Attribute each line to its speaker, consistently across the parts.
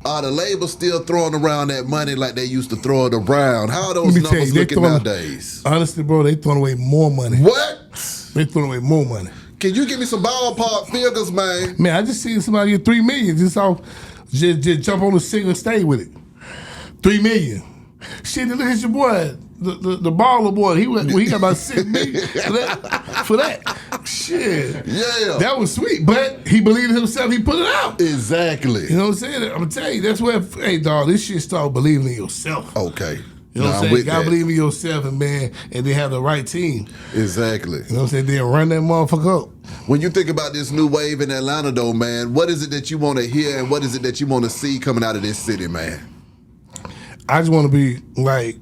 Speaker 1: Are the labels still throwing around that money like they used to throw it around? How are those numbers looking nowadays?
Speaker 2: Honestly, bro, they throwing away more money.
Speaker 1: What?
Speaker 2: They throwing away more money.
Speaker 1: Can you give me some ballpark figures, man?
Speaker 2: Man, I just seen somebody get $3 million just jump on the single and stay with it. $3 million. Shit, look at your boy, the baller boy. He got about $6 million for that. Shit.
Speaker 1: Yeah.
Speaker 2: That was sweet. But he believed in himself, he put it out.
Speaker 1: Exactly.
Speaker 2: You know what I'm saying? I'm gonna tell you, that's where, hey dog, this shit start believing in yourself.
Speaker 1: Okay.
Speaker 2: You know what I'm saying? You gotta believe in yourself and then have the right team.
Speaker 1: Exactly.
Speaker 2: You know what I'm saying? Then run that motherfucker up.
Speaker 1: When you think about this new wave in Atlanta though, man, what is it that you want to hear and what is it that you want to see coming out of this city, man?
Speaker 2: I just want to be like,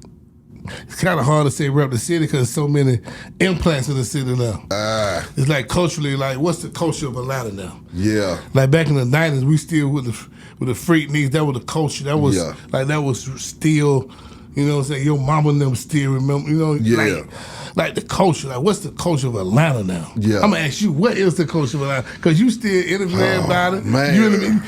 Speaker 2: it's kind of hard to say rep the city because so many implants in the city now. It's like culturally, like what's the culture of Atlanta now?
Speaker 1: Yeah.
Speaker 2: Like back in the 90s, we still with the freak needs. That was the culture. That was like that was still, you know what I'm saying? Your mama and them still remember, you know? Like the culture. Like what's the culture of Atlanta now?
Speaker 1: Yeah.
Speaker 2: I'm gonna ask you, what is the culture of Atlanta? Because you still interviewing everybody.
Speaker 1: Man.
Speaker 2: You know what I mean?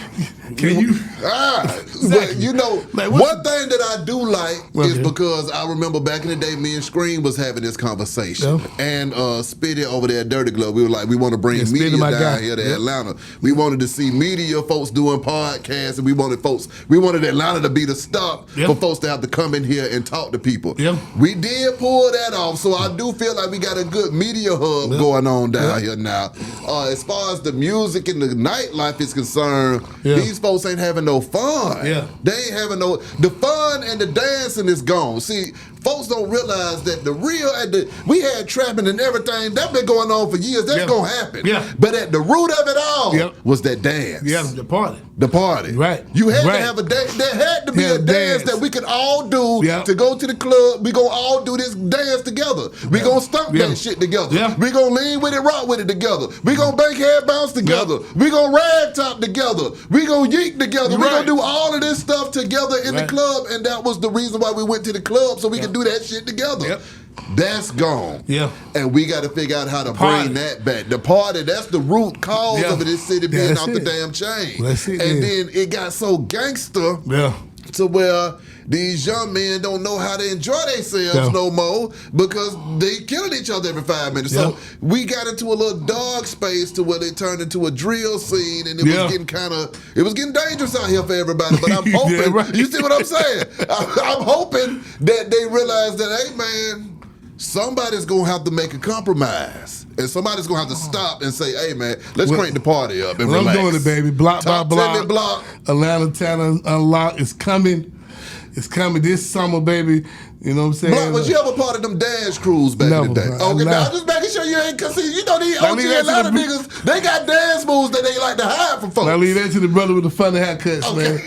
Speaker 2: Can you?
Speaker 1: Exactly. But you know,
Speaker 2: like,
Speaker 1: one thing that I do like is because I remember back in the day, me and Scream was having this conversation. And Spitty over there at Dirty Glove, we were like, we want to bring media down here to Atlanta. We wanted to see media folks doing podcasts, and we wanted Atlanta to be the stop for folks to have to come in here and talk to people. We did pull that off, so I do feel like we got a good media hub going on down here now. As far as the music and the nightlife is concerned, these folks ain't having no fun. They ain't having the fun and the dancing is gone. See, folks don't realize that we had trapping and everything, that been going on for years. That's gonna happen. But at the root of it all was that dance.
Speaker 2: The party.
Speaker 1: The party.
Speaker 2: Right.
Speaker 1: You had to have a dance. There had to be a dance that we could all do to go to the club. We gonna all do this dance together. We gonna stomp that shit together. We gonna lean with it, rock with it together. We gonna bank head bounce together. We gonna rag top together. We gonna yeet together. We gonna do all of this stuff together in the club, and that was the reason why we went to the club, so we could do that shit together. That's gone. And we got to figure out how to bring that back. The party, that's the root cause of this city being off the damn chain. And then it got so gangster to where these young men don't know how to enjoy themselves no more because they killing each other every 5 minutes. So we got into a little dark space to where they turned into a drill scene, and it was getting dangerous out here for everybody. But I'm hoping, you see what I'm saying? I'm hoping that they realize that, hey man, somebody's gonna have to make a compromise. And somebody's gonna have to stop and say, hey man, let's crank the party up and relax.
Speaker 2: I'm doing it, baby. Block by block. Atlanta Talent Unlocked is coming. It's coming this summer, baby. You know what I'm saying?
Speaker 1: Block, was you ever part of them dance crews back in the day? Okay, now I'm just making sure you ain't, cause see, you know these OG Atlanta niggas, they got dance moves that they like to hide from folks.
Speaker 2: I leave that to the brother with the funny haircuts, man.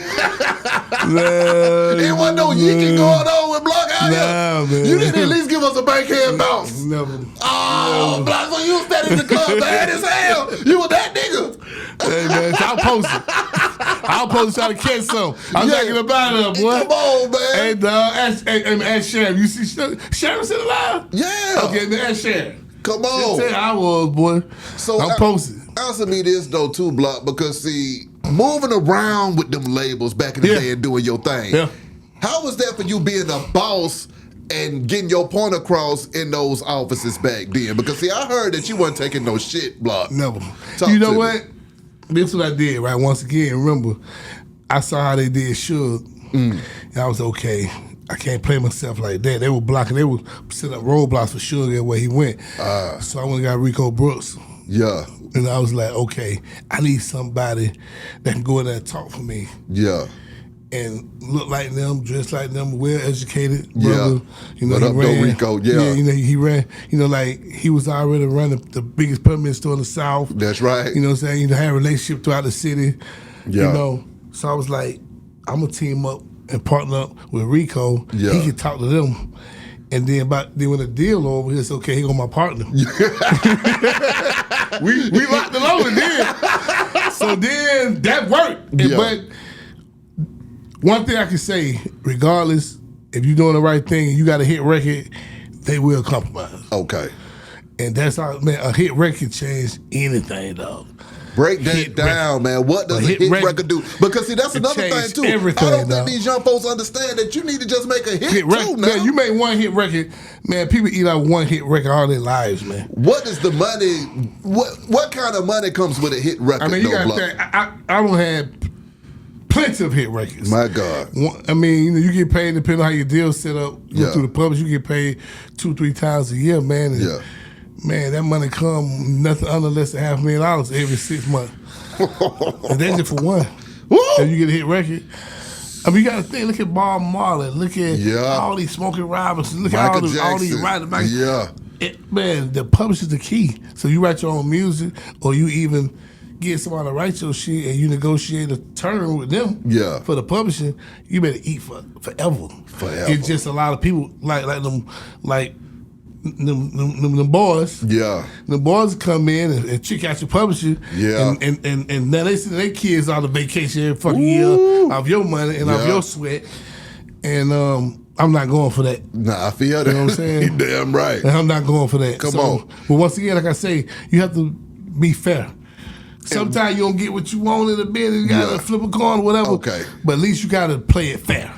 Speaker 1: It wasn't no yeeking going on with Block out here.
Speaker 2: Man.
Speaker 1: You didn't at least give us a bankhead bounce.
Speaker 2: Never.
Speaker 1: Oh, Block, so you was standing in the club bad as hell. You was that nigga.
Speaker 2: Hey man, so I'll post try to catch some. I'm taking the battle up, boy.
Speaker 1: Come on, man.
Speaker 2: Hey, dog, ask Sheriff. You see Sheriff still alive?
Speaker 1: Yeah.
Speaker 2: Okay, then ask Sheriff.
Speaker 1: Come on.
Speaker 2: Tell I was, boy.
Speaker 1: So
Speaker 2: I'm posted.
Speaker 1: Answer me this though, too, Block, because see, moving around with them labels back in the day and doing your thing. How was that for you being a boss and getting your point across in those offices back then? Because see, I heard that you wasn't taking no shit, Block.
Speaker 2: Never. You know what? This is what I did, right? Once again, remember, I saw how they did Suge, and I was okay. I can't play myself like that. They were blocking. They would set up roadblocks for Suge everywhere he went. So I went and got Rico Brooks.
Speaker 1: Yeah.
Speaker 2: And I was like, okay, I need somebody that can go in there and talk for me.
Speaker 1: Yeah.
Speaker 2: And look like them, dress like them, well-educated brother. You know,
Speaker 1: what up, though, Rico? Yeah.
Speaker 2: You know, he ran, you know, like he was already running the biggest permit store in the South.
Speaker 1: That's right.
Speaker 2: You know what I'm saying? You know, had a relationship throughout the city.
Speaker 1: Yeah.
Speaker 2: You know, so I was like, I'm going to team up and partner up with Rico.
Speaker 1: Yeah.
Speaker 2: He can talk to them. And then when the deal over, it's okay, he go my partner. we locked it over then. So then that worked.
Speaker 1: Yeah.
Speaker 2: But one thing I can say, regardless, if you're doing the right thing and you got a hit record, they will compromise.
Speaker 1: Okay.
Speaker 2: And that's how, man, a hit record change anything, dog.
Speaker 1: Break that down, man. What does a hit record do? Because see, that's another thing too. I don't think these young folks understand that you need to just make a hit too. Now,
Speaker 2: man, you make one hit record, man. People eat out one hit record all their lives, man.
Speaker 1: What is the money? What kind of money comes with a hit record?
Speaker 2: I mean, you got to think. I don't have plenty of hit records.
Speaker 1: My God.
Speaker 2: I mean, you get paid depending on how your deal set up through the publisher. You get paid 2-3 times a year, man. And man, that money come nothing under less than $500,000 every 6 months. And that's just for one. And you get a hit record. I mean, you got to think. Look at Bob Marley. Look at all these Smokey Robinson. Look at all these writers. Man, the publisher's the key. So you write your own music, or you even get somebody to write your shit and you negotiate a term with them for the publishing, you better eat forever. It's just a lot of people like them boys. Yeah. The boys come in and check out your publisher. Yeah. And now they see their kids on the vacation every fucking year off your money and off your sweat. And I'm not going for that.
Speaker 1: Nah, I feel that.
Speaker 2: You know what I'm saying?
Speaker 1: You damn right.
Speaker 2: And I'm not going for that.
Speaker 1: Come on.
Speaker 2: But once again, like I say, you have to be fair. Sometimes you don't get what you want in the bid and you got to flip a coin or whatever. Okay. But at least you got to play it fair.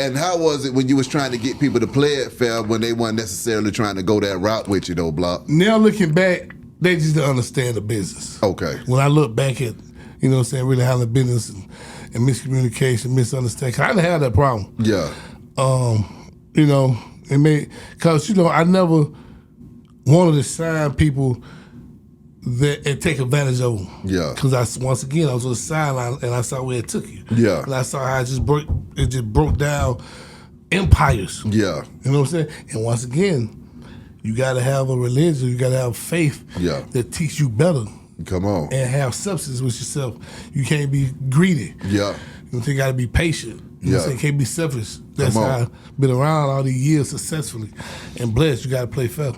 Speaker 1: And how was it when you was trying to get people to play it fair when they weren't necessarily trying to go that route with you, though, Block?
Speaker 2: Now looking back, they just don't understand the business. Okay. When I look back at, you know what I'm saying, really how the business and miscommunication, misunderstanding, 'cause I didn't have that problem. Yeah. You know, it made, because, you know, I never wanted to sign people and take advantage of them. Yeah. Because once again, I was on the sideline and I saw where it took you. Yeah. And I saw how it just broke down empires. Yeah. You know what I'm saying? And once again, you got to have a religion, you got to have faith that teach you better.
Speaker 1: Come on.
Speaker 2: And have substance with yourself. You can't be greedy. Yeah. You got to be patient. You know what I'm saying? You can't be selfish. That's how I've been around all these years successfully and blessed. You got to play fair.